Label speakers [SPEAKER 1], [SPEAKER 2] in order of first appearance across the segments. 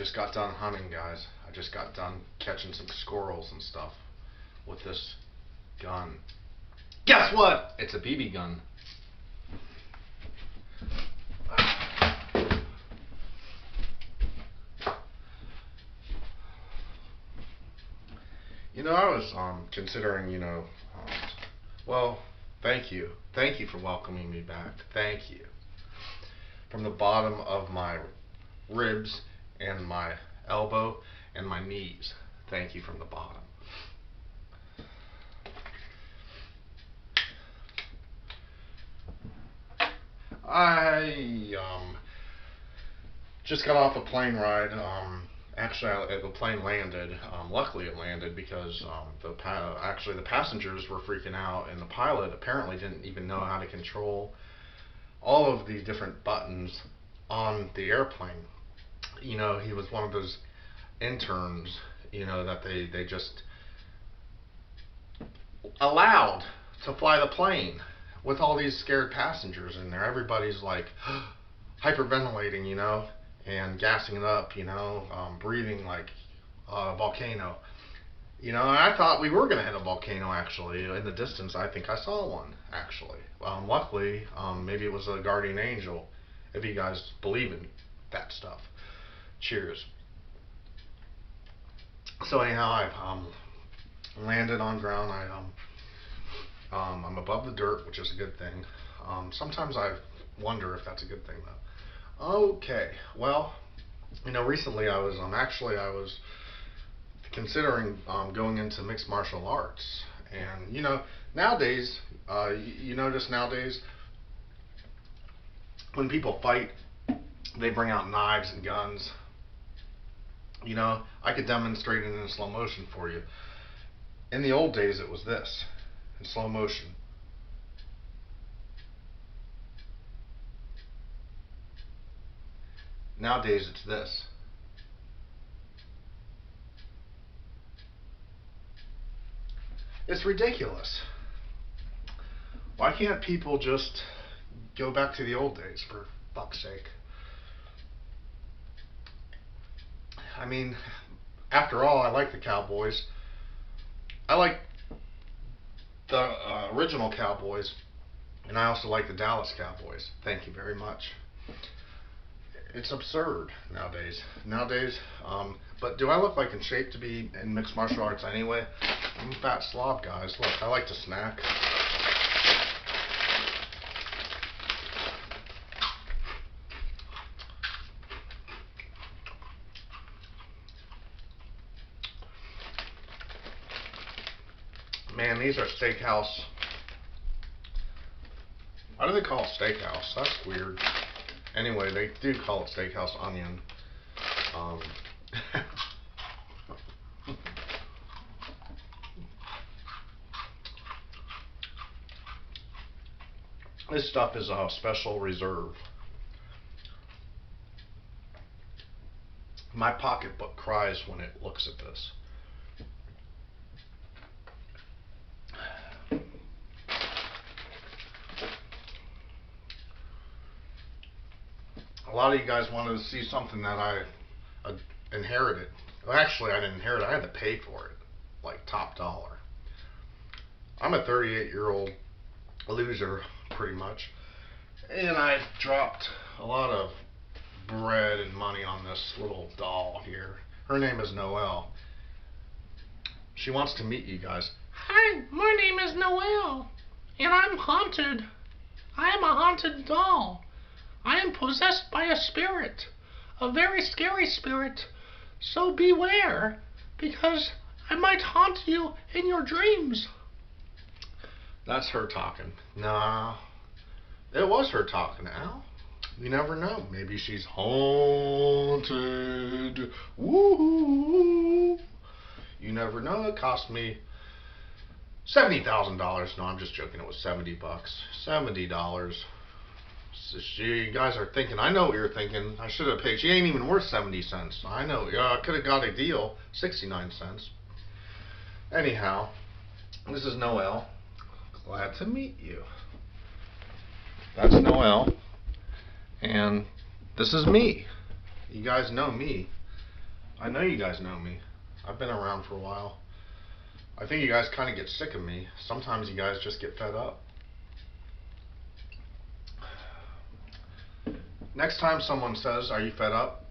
[SPEAKER 1] just got done hunting, guys. I just got done catching some squirrels and stuff with this gun. Guess what? It's a BB gun. You know, I was considering, well, thank you. Thank you for welcoming me back. Thank you. From the bottom of my ribs and my elbow and my knees. Thank you from the bottom. I just got off a plane ride. Actually, the plane landed. Luckily, it landed because the passengers were freaking out, and the pilot apparently didn't even know how to control all of the different buttons on the airplane. You know, he was one of those interns, that they just allowed to fly the plane with all these scared passengers in there. Everybody's like hyperventilating, and gassing it up, breathing like a volcano. And I thought we were going to hit a volcano, actually. In the distance, I think I saw one, actually. Luckily, maybe it was a guardian angel, if you guys believe in that stuff. Cheers. So anyhow, I've landed on ground. I'm above the dirt, which is a good thing. Sometimes I wonder if that's a good thing, though. Okay, well, recently I was considering going into mixed martial arts, and nowadays, you notice nowadays when people fight, they bring out knives and guns. I could demonstrate it in slow motion for you. In the old days, it was this, in slow motion. Nowadays, it's this. It's ridiculous. Why can't people just go back to the old days, for fuck's sake? I mean, after all, I like the Cowboys. I like the original Cowboys, and I also like the Dallas Cowboys. Thank you very much. It's absurd nowadays. But do I look like in shape to be in mixed martial arts anyway? I'm a fat slob, guys. Look, I like to snack. Man, these are steakhouse. Why do they call it steakhouse? That's weird. Anyway, they do call it steakhouse onion. This stuff is a special reserve. My pocketbook cries when it looks at this. A lot of you guys wanted to see something that I inherited. Well, actually, I didn't inherit it. I had to pay for it, like top dollar. I'm a 38-year-old loser, pretty much, and I dropped a lot of bread and money on this little doll here. Her name is Noel. She wants to meet you guys.
[SPEAKER 2] Hi, my name is Noel, and I'm haunted. I am a haunted doll. I am possessed by a spirit, a very scary spirit, so beware, because I might haunt you in your dreams.
[SPEAKER 1] That's her talking. Nah, it was her talking, Al. You never know. Maybe she's haunted. Woo! You never know. It cost me $70,000. No, I'm just joking. It was $70. $70. So you guys are thinking, I know what you're thinking. I should have paid. She ain't even worth 70 cents. I know. Yeah, I could have got a deal. 69 cents. Anyhow, this is Noel. Glad to meet you. That's Noel. And this is me. You guys know me. I know you guys know me. I've been around for a while. I think you guys kind of get sick of me. Sometimes you guys just get fed up. Next time someone says, "Are you fed up?"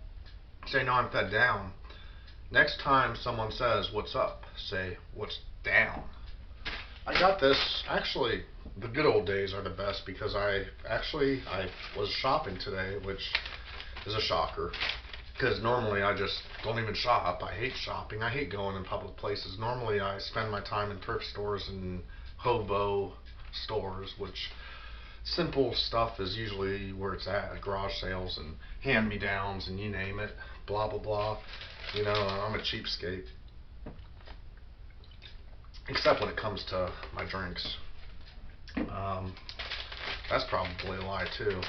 [SPEAKER 1] say, "No, I'm fed down." Next time someone says, "What's up?" say, "What's down?" I got this. Actually, the good old days are the best because I was shopping today, which is a shocker. Because normally I just don't even shop. I hate shopping. I hate going in public places. Normally I spend my time in thrift stores and hobo stores, which simple stuff is usually where it's at garage sales and hand-me-downs and you name it, blah blah blah. You know, I'm a cheapskate, except when it comes to my drinks. That's probably a lie too.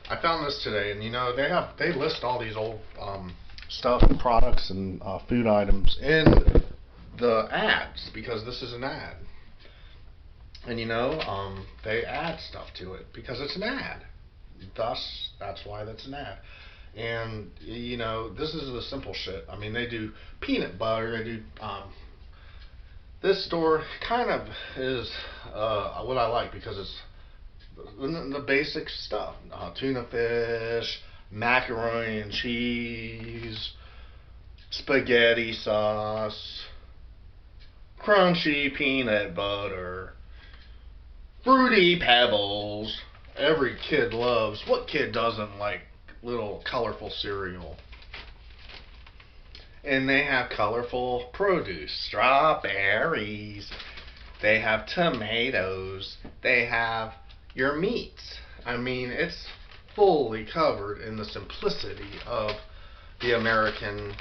[SPEAKER 1] I found this today, and you know they list all these old stuff, products, and food items in the ads because this is an ad. And you know, they add stuff to it because it's an ad. Thus, that's why that's an ad. And you know, this is the simple shit. I mean, they do peanut butter. They do. This store kind of is what I like because it's the basic stuff: tuna fish, macaroni and cheese, spaghetti sauce, crunchy peanut butter, Fruity Pebbles. Every kid loves. What kid doesn't like little colorful cereal? And they have colorful produce. Strawberries. They have tomatoes. They have your meats. I mean, it's fully covered in the simplicity of the American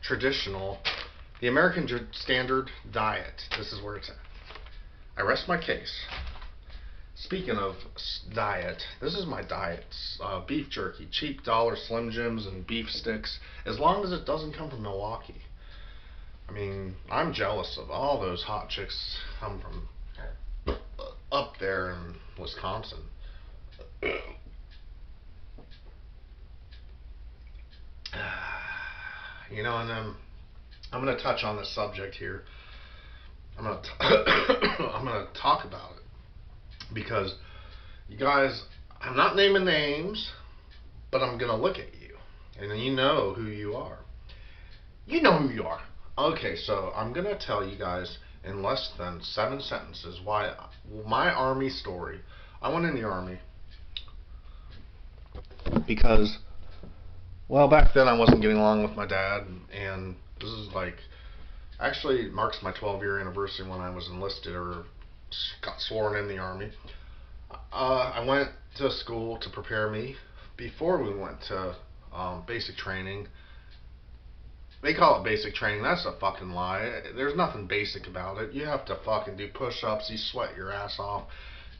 [SPEAKER 1] traditional, the American standard diet. This is where it's at. I rest my case. Speaking of diet, this is my diet. Beef jerky, cheap dollar Slim Jims and beef sticks, as long as it doesn't come from Milwaukee. I mean, I'm jealous of all those hot chicks come from up there in Wisconsin. You know, and I'm going to touch on this subject here. I'm going to talk about it. Because you guys, I'm not naming names, but I'm going to look at you. And you know who you are. You know who you are. Okay, so I'm going to tell you guys in less than 7 sentences why my Army story. I went in the Army because, well, back then I wasn't getting along with my dad. And this is like, actually it marks my 12-year anniversary when I was enlisted or got sworn in the Army. I went to school to prepare me. Before we went to basic training, they call it basic training. That's a fucking lie. There's nothing basic about it. You have to fucking do push-ups. You sweat your ass off.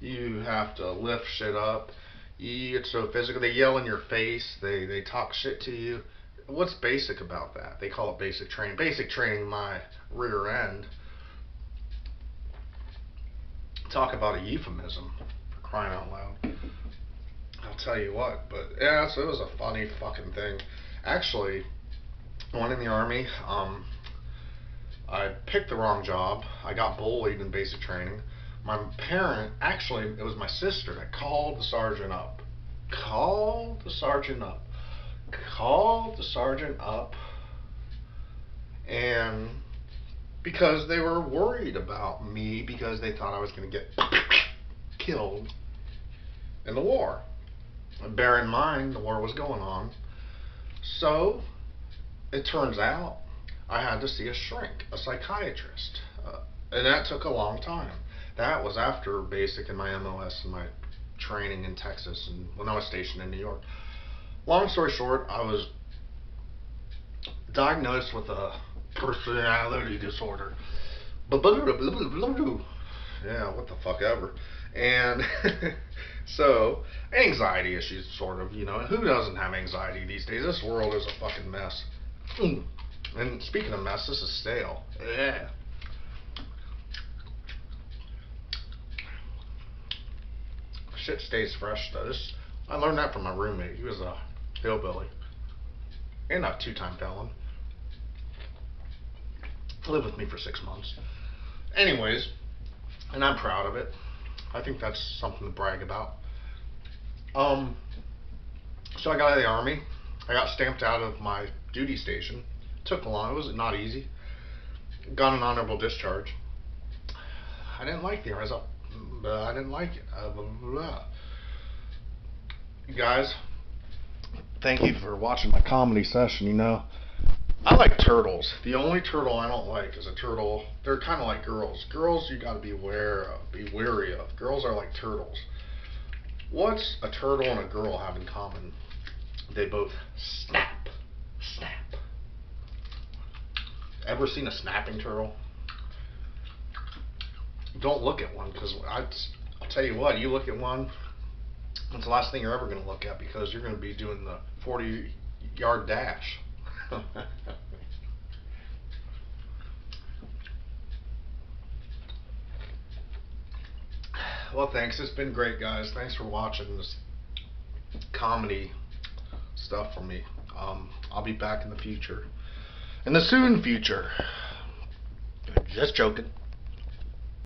[SPEAKER 1] You have to lift shit up. You get so physical. They yell in your face. They talk shit to you. What's basic about that? They call it basic training. Basic training, my rear end. Talk about a euphemism, for crying out loud. I'll tell you what, but yeah, so it was a funny fucking thing. Actually, when in the Army, I picked the wrong job. I got bullied in basic training. My parent, actually, it was my sister that called the sergeant up. Called the sergeant up. And because they were worried about me because they thought I was going to get killed in the war. And bear in mind, the war was going on. So, it turns out I had to see a shrink, a psychiatrist. And that took a long time. That was after basic and my MOS and my training in Texas and when I was stationed in New York. Long story short, I was diagnosed with a personality disorder. Yeah, what the fuck ever. And so, anxiety issues, sort of, you know. Who doesn't have anxiety these days? This world is a fucking mess. And speaking of mess, this is stale. Yeah. Shit stays fresh, though. I learned that from my roommate. He was a hillbilly. and a 2-time felon. Lived with me for 6 months. Anyways, and I'm proud of it. I think that's something to brag about. So I got out of the Army. I got stamped out of my duty station. Took long. It was not easy. Got an honorable discharge. I didn't like the Army. I didn't like it. Blah, blah, blah. You guys, thank you for watching my comedy session. You know, I like turtles. The only turtle I don't like is a turtle. They're kind of like girls. Girls, you got to be wary of. Girls are like turtles. What's a turtle and a girl have in common? They both snap. Snap. Ever seen a snapping turtle? Don't look at one, because I'll tell you what, you look at one, it's the last thing you're ever going to look at, because you're going to be doing the 40-yard dash. Well, thanks. It's been great, guys. Thanks for watching this comedy stuff from me. I'll be back in the future. In the soon future. Just joking.